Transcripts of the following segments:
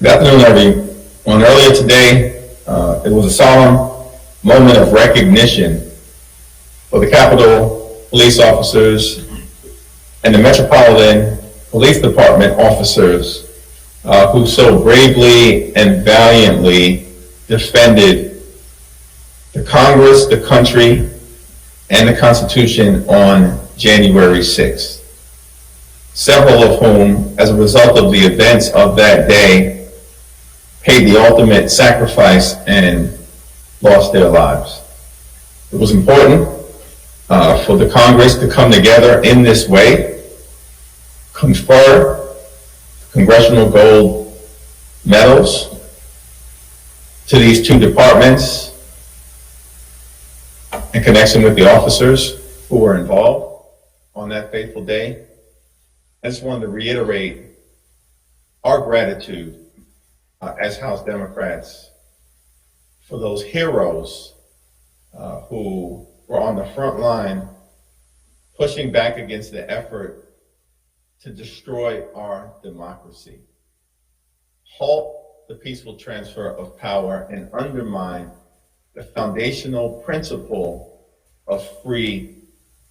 Good afternoon, everyone. Earlier today, it was a solemn moment of recognition for the Capitol Police officers and the Metropolitan Police Department officers who so bravely and valiantly defended the Congress, the country, and the Constitution on January 6th. Several of whom, as a result of the events of that day, paid the ultimate sacrifice and lost their lives. It was important for the Congress to come together in this way, confer Congressional Gold medals to these two departments in connection with the officers who were involved on that fateful day. I just wanted to reiterate our gratitude as House Democrats for those heroes who were on the front line pushing back against the effort to destroy our democracy, halt the peaceful transfer of power, and undermine the foundational principle of free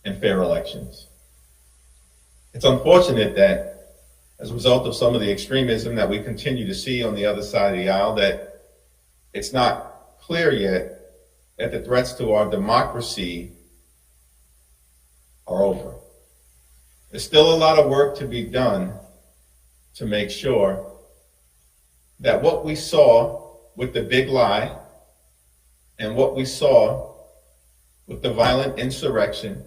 and fair elections. It's unfortunate that as a result of some of the extremism that we continue to see on the other side of the aisle, that it's not clear yet that the threats to our democracy are over. There's still a lot of work to be done to make sure that what we saw with the big lie and what we saw with the violent insurrection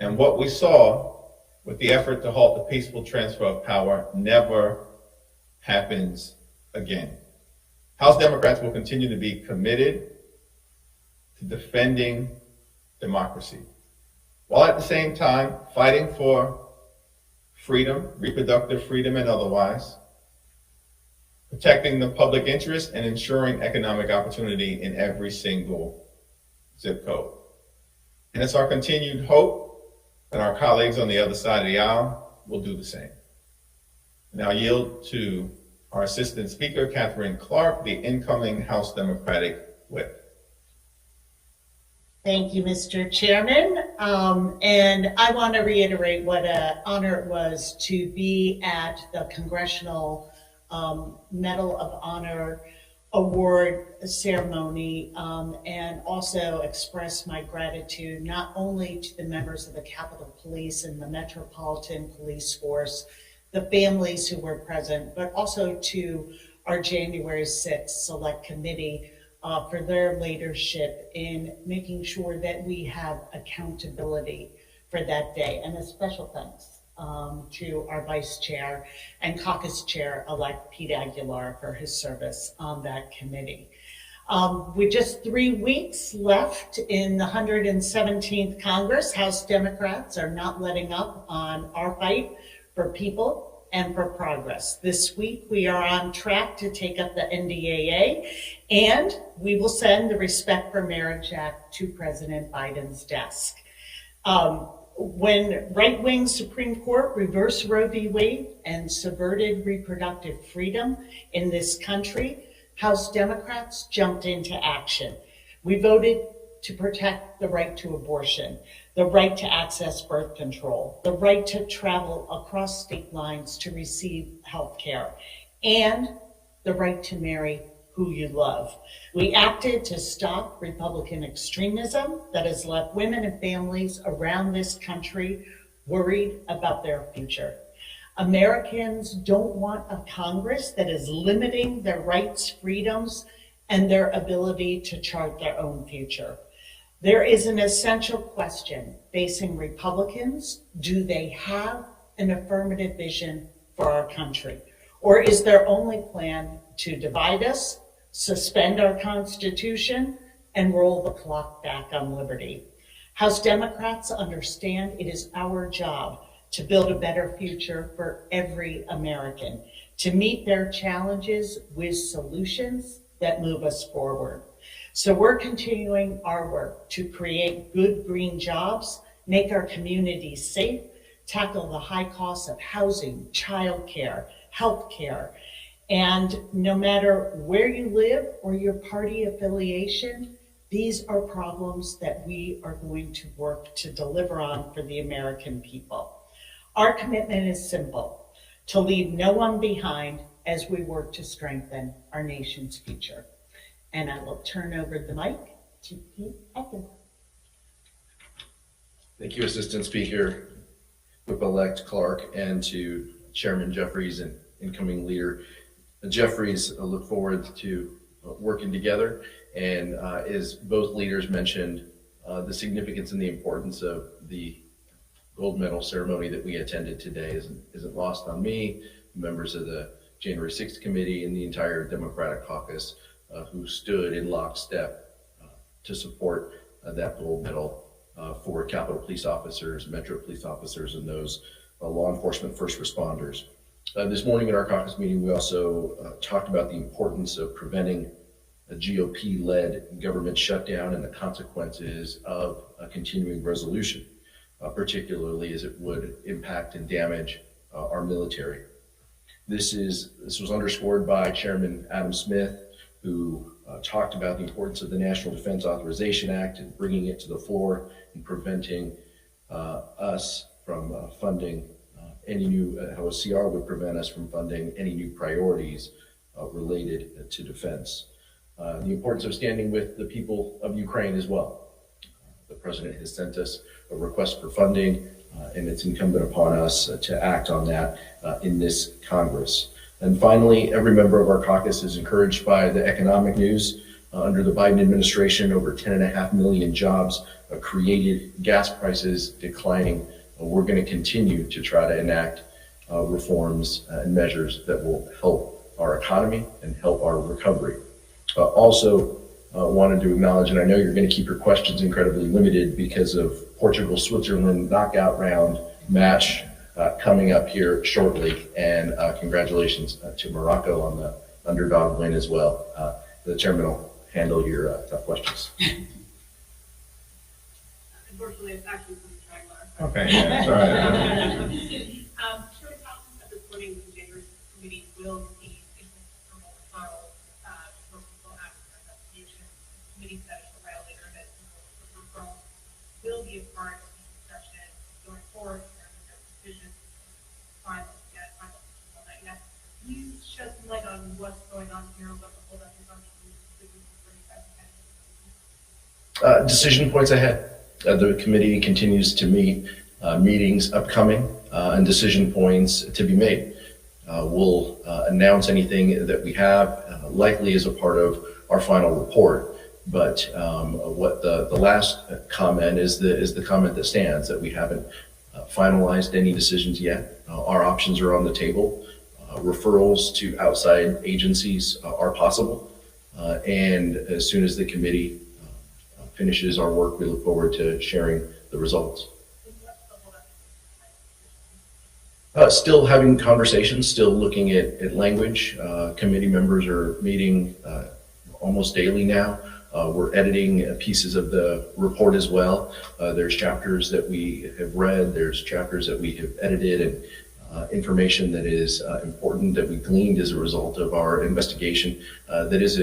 and what we saw with the effort to halt the peaceful transfer of power never happens again. House Democrats will continue to be committed to defending democracy, while at the same time fighting for freedom, reproductive freedom and otherwise, protecting the public interest and ensuring economic opportunity in every single zip code. And it's our continued hope that our colleagues on the other side of the aisle will do the same. Now I yield to our Assistant Speaker, Katherine Clark, the incoming House Democratic Whip. Thank you, Mr. Chairman. And I want to reiterate what an honor it was to be at the Congressional Medal of Honor award ceremony, and also express my gratitude not only to the members of the Capitol Police and the Metropolitan Police Force, the families who were present, but also to our January 6th Select Committee for their leadership in making sure that we have accountability for that day. And a special thanks to our Vice Chair and Caucus Chair-elect Pete Aguilar for his service on that committee. With just 3 weeks left in the 117th Congress, House Democrats are not letting up on our fight for people and for progress. This week, we are on track to take up the NDAA, and we will send the Respect for Marriage Act to President Biden's desk. When right-wing Supreme Court reversed Roe v. Wade and subverted reproductive freedom in this country, House Democrats jumped into action. We voted to protect the right to abortion, the right to access birth control, the right to travel across state lines to receive health care, and the right to marry who you love. We acted to stop Republican extremism that has left women and families around this country worried about their future. Americans don't want a Congress that is limiting their rights, freedoms, and their ability to chart their own future. There is an essential question facing Republicans. Do they have an affirmative vision for our country? Or is their only plan to divide us, suspend our Constitution, and roll the clock back on liberty? House Democrats understand it is our job to build a better future for every American, to meet their challenges with solutions that move us forward. So we're continuing our work to create good green jobs, make our communities safe, tackle the high costs of housing, childcare, healthcare, And no matter where you live or your party affiliation, these are problems that we are going to work to deliver on for the American people. Our commitment is simple: to leave no one behind as we work to strengthen our nation's future. And I will turn over the mic to Pete Aguilar. Thank you, Assistant Speaker, Whip-elect Clark, and to Chairman Jeffries and incoming Leader Jeffries. I look forward to working together. And as both leaders mentioned, the significance and the importance of the gold medal ceremony that we attended today isn't lost on me, members of the January 6th committee, and the entire Democratic Caucus who stood in lockstep to support that gold medal for Capitol Police officers, Metro Police officers, and those law enforcement first responders. This morning in our caucus meeting, we also talked about the importance of preventing a GOP-led government shutdown and the consequences of a continuing resolution, particularly as it would impact and damage our military. This was underscored by Chairman Adam Smith, who talked about the importance of the National Defense Authorization Act and bringing it to the floor and preventing us from funding any new, how a CR would prevent us from funding any new priorities related to defense. The importance of standing with the people of Ukraine as well. The President has sent us a request for funding, and it's incumbent upon us to act on that in this Congress. And finally, every member of our caucus is encouraged by the economic news. Under the Biden administration, over 10.5 million jobs created, gas prices declining. We're going to continue to try to enact reforms and measures that will help our economy and help our recovery. Also wanted to acknowledge, and I know you're going to keep your questions incredibly limited because of Portugal-Switzerland knockout round match coming up here shortly, and congratulations to Morocco on the underdog win as well. The chairman will handle your tough questions. Unfortunately, it's actually from the triangular. Okay, yeah, sorry. Chairman Thompson said this morning that the January 6th committee will be from a referral for fiscal act of investigation. The committee said it's a violator that the referral will be a part of the discussion going forward. Their decision final yet. Can you shed some light on what's going on here, what the holdup is on these decisions for you guys? Decision points ahead. The committee continues to meet, meetings upcoming, and decision points to be made. We'll announce anything that we have, likely as a part of our final report. But what the last comment is the comment that stands, that we haven't finalized any decisions yet. Our options are on the table. Referrals to outside agencies are possible. And as soon as the committee finishes our work, we look forward to sharing the results. Still having conversations, still looking at language. Committee members are meeting almost daily now. We're editing pieces of the report as well. There's chapters that we have read, there's chapters that we have edited, and information that is important that we gleaned as a result of our investigation that is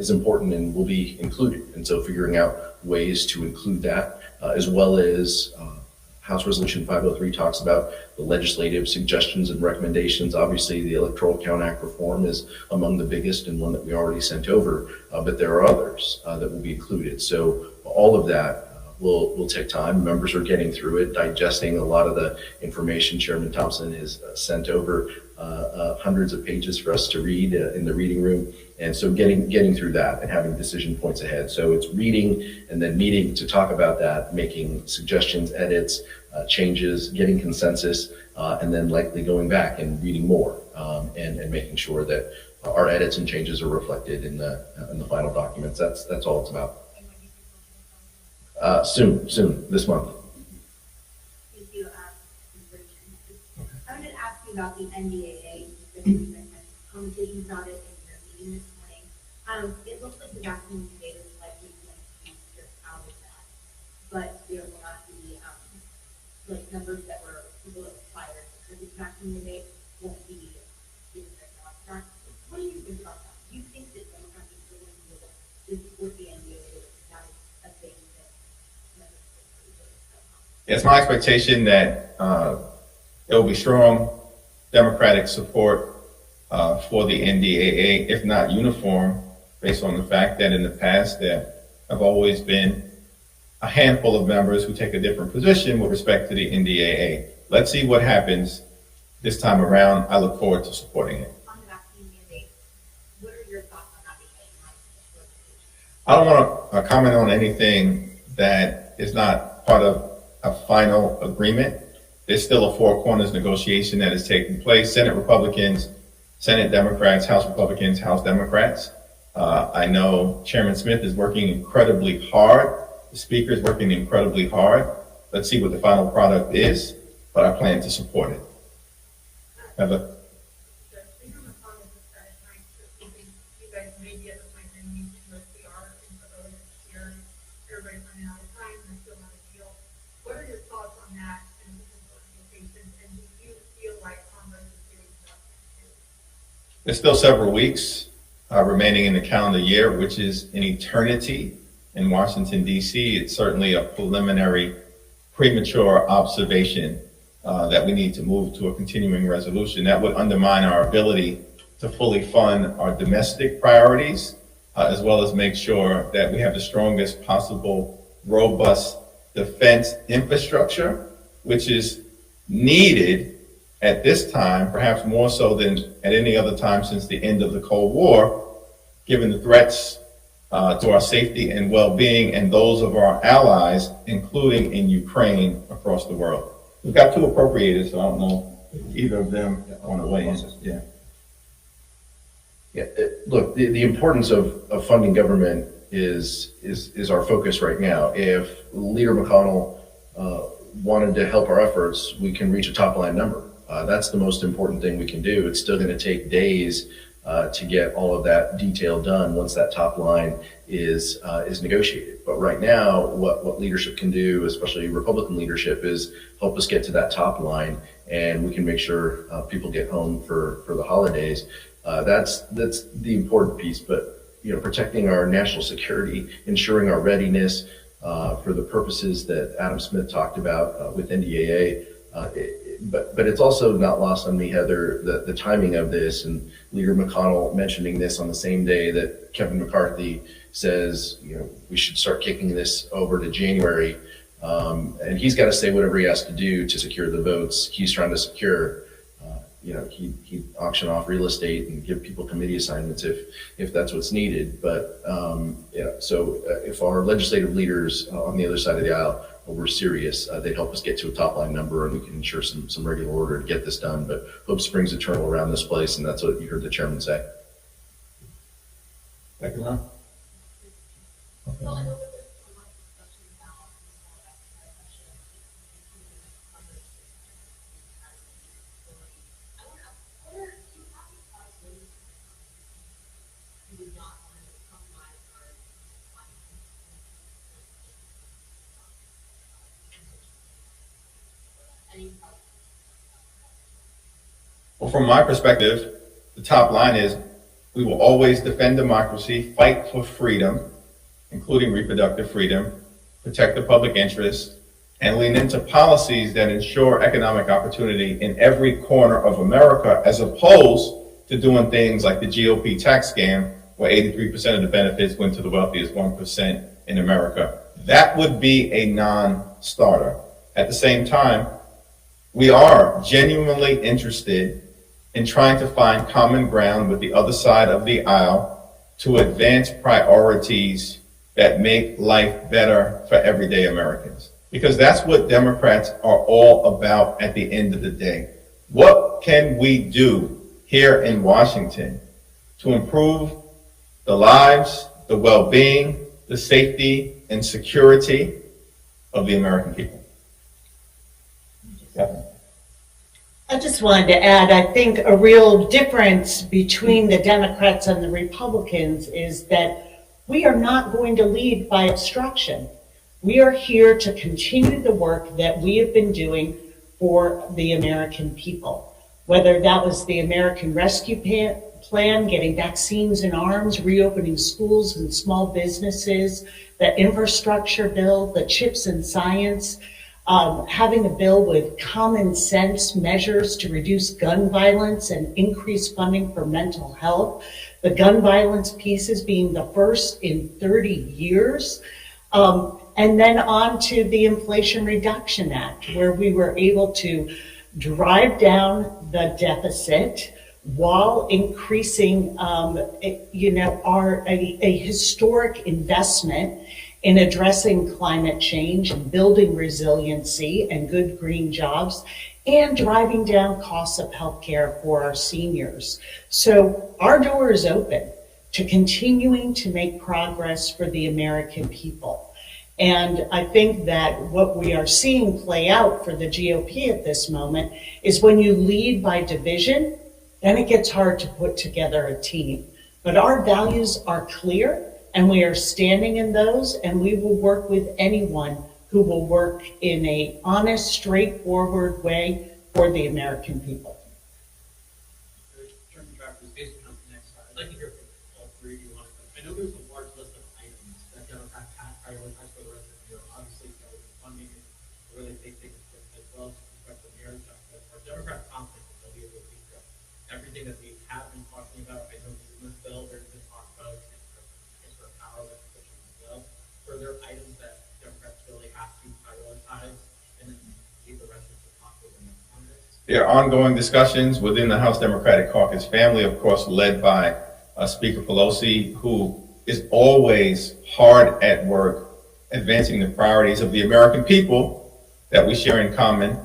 important and will be included. And so figuring out ways to include that, as well as House Resolution 503 talks about the legislative suggestions and recommendations. Obviously, the Electoral Count Act reform is among the biggest and one that we already sent over, but there are others that will be included. So all of that will take time. Members are getting through it, digesting a lot of the information. Chairman Thompson has sent over hundreds of pages for us to read in the reading room. And so getting through that and having decision points ahead. So it's reading and then meeting to talk about that, making suggestions, edits, changes, getting consensus, and then likely going back and reading more and making sure that our edits and changes are reflected in the final documents. That's all it's about. Soon, this month. Thank you. I wanted to ask you about the NDAA. There's been conversations about it in your meeting this morning. It looks like the vaccine data is likely going to be stripped out of that, but there will not be like numbers that were people that were fired because the vaccine debate won't be stripped out of that. we talked about. Do you think that Democrats are willing to support the NDA without a thing that It's my expectation that there will be strong Democratic support for the NDAA, if not uniform, based on the fact that in the past there have always been a handful of members who take a different position with respect to the NDAA. Let's see what happens this time around. I look forward to supporting it. on the vaccine mandate, what are your thoughts on that? I don't want to comment on anything that is not part of a final agreement. There's still a four corners negotiation that is taking place. Senate Republicans, Senate Democrats, House Republicans, House Democrats. I know Chairman Smith is working incredibly hard. The Speaker is working incredibly hard. Let's see what the final product is, but I plan to support it. Heather? What are your thoughts on that and negotiations, and do you feel like Congress is doing enough to do? There's still several weeks remaining in the calendar year, which is an eternity in Washington, D.C. It's certainly a preliminary, premature observation that we need to move to a continuing resolution. That would undermine our ability to fully fund our domestic priorities, as well as make sure that we have the strongest possible, robust defense infrastructure, which is needed at this time, perhaps more so than at any other time since the end of the Cold War, given the threats to our safety and well-being and those of our allies, including in Ukraine, across the world. We've got two appropriators, so I don't know if either of them want to weigh in. Yeah. Yeah, look, the importance of funding government is our focus right now. If Leader McConnell wanted to help our efforts, we can reach a top line number. That's the most important thing we can do. It's still going to take days to get all of that detail done once that top line is negotiated. But right now, what leadership can do, especially Republican leadership, is help us get to that top line, and we can make sure people get home for the holidays. That's the important piece. But protecting our national security, ensuring our readiness for the purposes that Adam Smith talked about with NDAA. But it's also not lost on me, Heather, the timing of this, and Leader McConnell mentioning this on the same day that Kevin McCarthy says, we should start kicking this over to January. And he's got to say whatever he has to do to secure the votes he's trying to secure. He'd auction off real estate and give people committee assignments if that's what's needed. But so if our legislative leaders on the other side of the aisle were serious, they'd help us get to a top line number, and we can ensure some regular order to get this done. But hope springs eternal around this place, and that's what you heard the chairman say. Aguilar? Well, I know that there's a lot of discussion about I want to ask, what are two topics you would not want to compromise or any Well, from my perspective, the top line is we will always defend democracy, fight for freedom, including reproductive freedom, protect the public interest, and lean into policies that ensure economic opportunity in every corner of America, as opposed to doing things like the GOP tax scam, where 83% of the benefits went to the wealthiest 1% in America. That would be a non-starter. At the same time, we are genuinely interested in trying to find common ground with the other side of the aisle to advance priorities that make life better for everyday Americans. Because that's what Democrats are all about at the end of the day. What can we do here in Washington to improve the lives, the well-being, the safety, and security of the American people? Yeah. I just wanted to add, I think a real difference between the Democrats and the Republicans is that we are not going to lead by obstruction. We are here to continue the work that we have been doing for the American people. Whether that was the American Rescue plan, getting vaccines in arms, reopening schools and small businesses, the infrastructure bill, the CHIPS and Science, having a bill with common sense measures to reduce gun violence and increase funding for mental health. The gun violence pieces being the first in 30 years. And then on to the Inflation Reduction Act, where we were able to drive down the deficit while increasing, a historic investment in addressing climate change and building resiliency and good green jobs, and driving down costs of healthcare for our seniors. So our door is open to continuing to make progress for the American people. And I think that what we are seeing play out for the GOP at this moment is when you lead by division, then it gets hard to put together a team. But our values are clear, and we are standing in those, and we will work with anyone who will work in an honest, straightforward way for the American people. Chairman Jeffries, based on the next slide, I'd like to hear from all three of you on it. I know there's a large list of items that Democrats have prioritized for the rest of the year. Obviously, funding is a really big thing, as well as respect to marriage. Are Democrats confident that they'll be able to take care of everything that we have been talking about? I know in this bill there's been talk about transfer of power legislation as well. Are there items that Democrats really have to prioritize and then leave the rest of the talk over the next Congress? There are ongoing discussions within the House Democratic Caucus family, of course, led by Speaker Pelosi, who is always hard at work advancing the priorities of the American people that we share in common,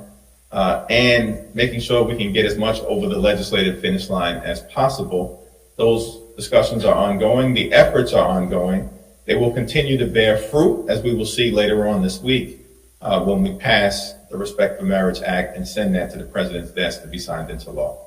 and making sure we can get as much over the legislative finish line as possible. Those discussions are ongoing. The efforts are ongoing. They will continue to bear fruit, as we will see later on this week, when we pass the Respect for Marriage Act and send that to the president's desk to be signed into law.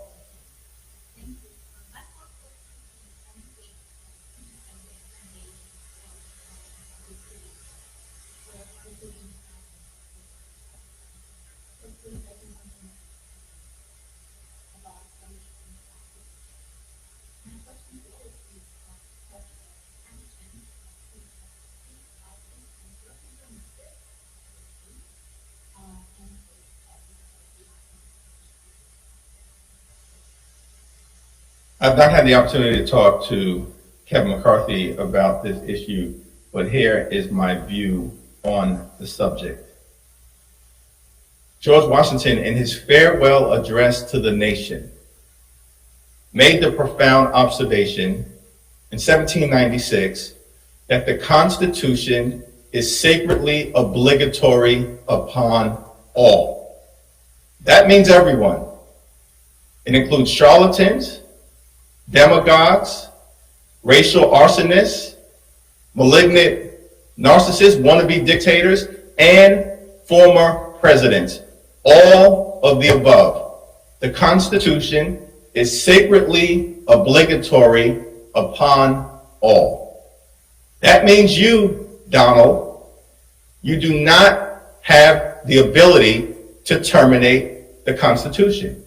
I've not had the opportunity to talk to Kevin McCarthy about this issue, but here is my view on the subject. George Washington, in his farewell address to the nation, made the profound observation in 1796 that the Constitution is sacredly obligatory upon all. That means everyone. It includes charlatans, demagogues, racial arsonists, malignant narcissists, wannabe dictators, and former presidents. All of the above. The Constitution is sacredly obligatory upon all. That means you, Donald, you do not have the ability to terminate the Constitution.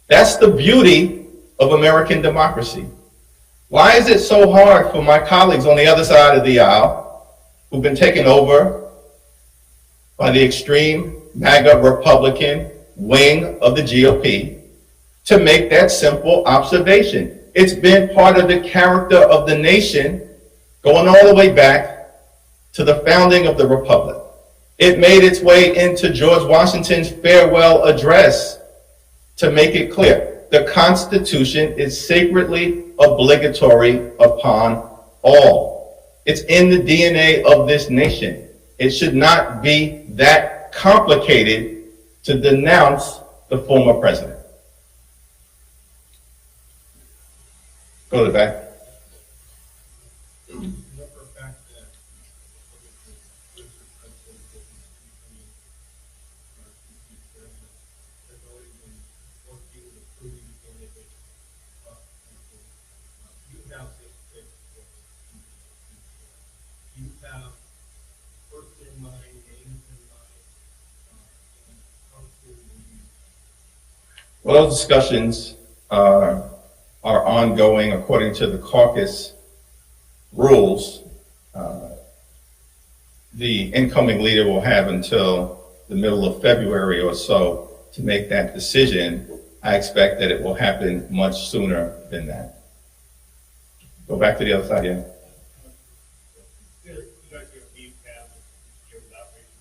That's the beauty of American democracy. Why is it so hard for my colleagues on the other side of the aisle, who've been taken over by the extreme MAGA Republican wing of the GOP, to make that simple observation? It's been part of the character of the nation going all the way back to the founding of the Republic. It made its way into George Washington's farewell address to make it clear. The Constitution is sacredly obligatory upon all. It's in the DNA of this nation. It should not be that complicated to denounce the former president. Go to the back. Well, those discussions are are ongoing according to the caucus rules. The incoming leader will have until the middle of February or so to make that decision. I expect that it will happen much sooner than that. Go back to the other side, yeah. You guys are going to leave tab with operation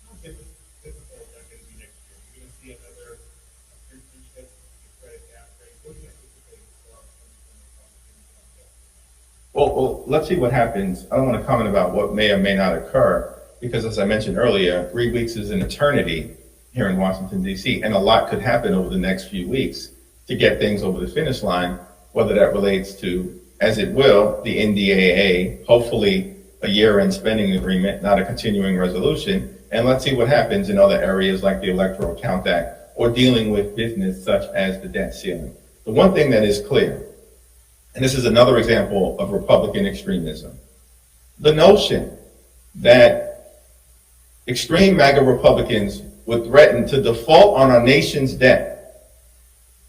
how difficult is that going to be next year? You're going to see another apprenticeship credit gap rate. What do you anticipate for our Well, let's see what happens. I don't want to comment about what may or may not occur, because as I mentioned earlier, 3 weeks is an eternity here in Washington, D.C., and a lot could happen over the next few weeks to get things over the finish line, whether that relates to, as it will, the NDAA, hopefully a year-end spending agreement, not a continuing resolution, and let's see what happens in other areas like the Electoral Count Act or dealing with business such as the debt ceiling. The one thing that is clear, and this is another example of Republican extremism, the notion that extreme MAGA Republicans would threaten to default on our nation's debt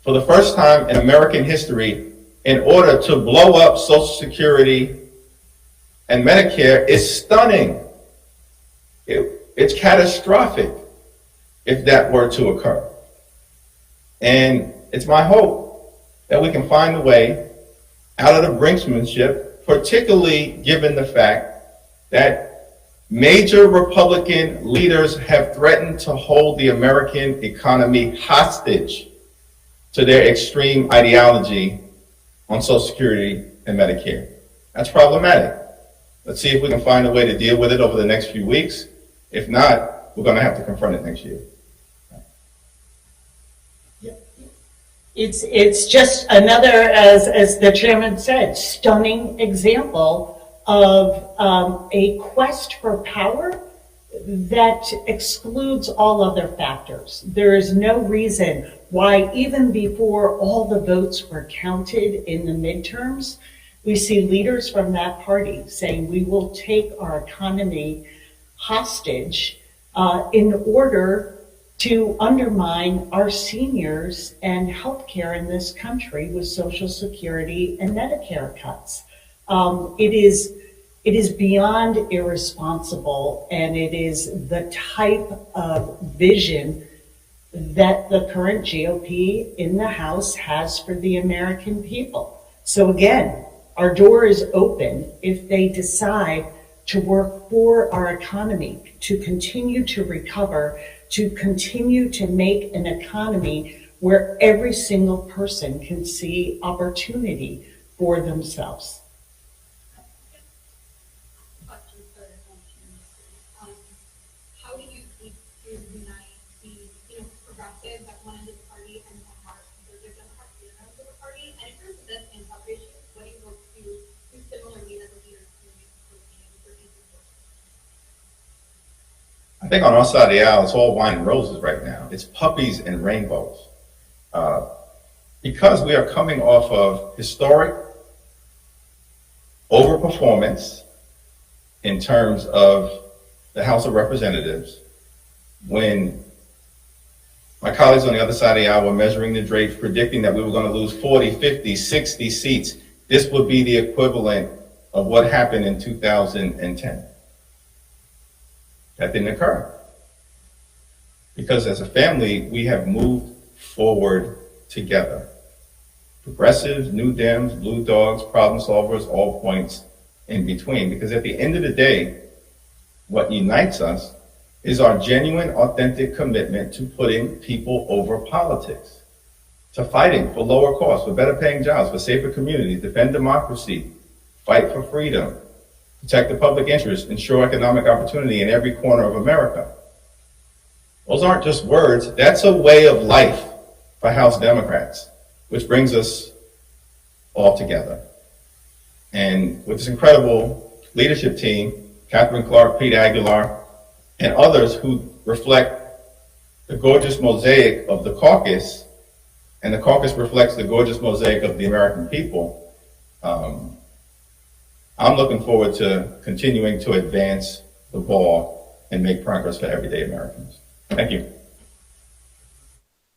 for the first time in American history in order to blow up Social Security and Medicare is stunning. It's catastrophic if that were to occur. And it's my hope that we can find a way out of the brinksmanship, particularly given the fact that major Republican leaders have threatened to hold the American economy hostage to their extreme ideology on Social Security and Medicare. That's problematic. Let's see if we can find a way to deal with it over the next few weeks. If not, we're going to have to confront it next year. It's just another, as the chairman said, stunning example of a quest for power that excludes all other factors. There is no reason why, even before all the votes were counted in the midterms, we see leaders from that party saying we will take our economy hostage in order to undermine our seniors and healthcare in this country with Social Security and Medicare cuts. It is beyond irresponsible, and it is the type of vision that the current GOP in the House has for the American people. So again, our door is open if they decide to work for our economy, to continue to recover, to continue to make an economy where every single person can see opportunity for themselves. Question for the motion. How do you think to unite the progressives at one end of the party and the more conservative Democrats at the other end of the party? And in terms of this and health issues, what do you hope to do similarly as a leader to make the I think on our side of the aisle, it's all wine and roses right now. It's puppies and rainbows. Because we are coming off of historic overperformance in terms of the House of Representatives, when my colleagues on the other side of the aisle were measuring the drapes, predicting that we were going to lose 40, 50, 60 seats, this would be the equivalent of what happened in 2010. That didn't occur. Because as a family, we have moved forward together. Progressives, New Dems, Blue Dogs, problem solvers, all points in between. Because at the end of the day, what unites us is our genuine, authentic commitment to putting people over politics, to fighting for lower costs, for better paying jobs, for safer communities, defend democracy, fight for freedom, protect the public interest, ensure economic opportunity in every corner of America. Those aren't just words. That's a way of life for House Democrats, which brings us all together. And with this incredible leadership team, Katherine Clark, Pete Aguilar, and others who reflect the gorgeous mosaic of the caucus, and the caucus reflects the gorgeous mosaic of the American people, I'm looking forward to continuing to advance the ball and make progress for everyday Americans. Thank you.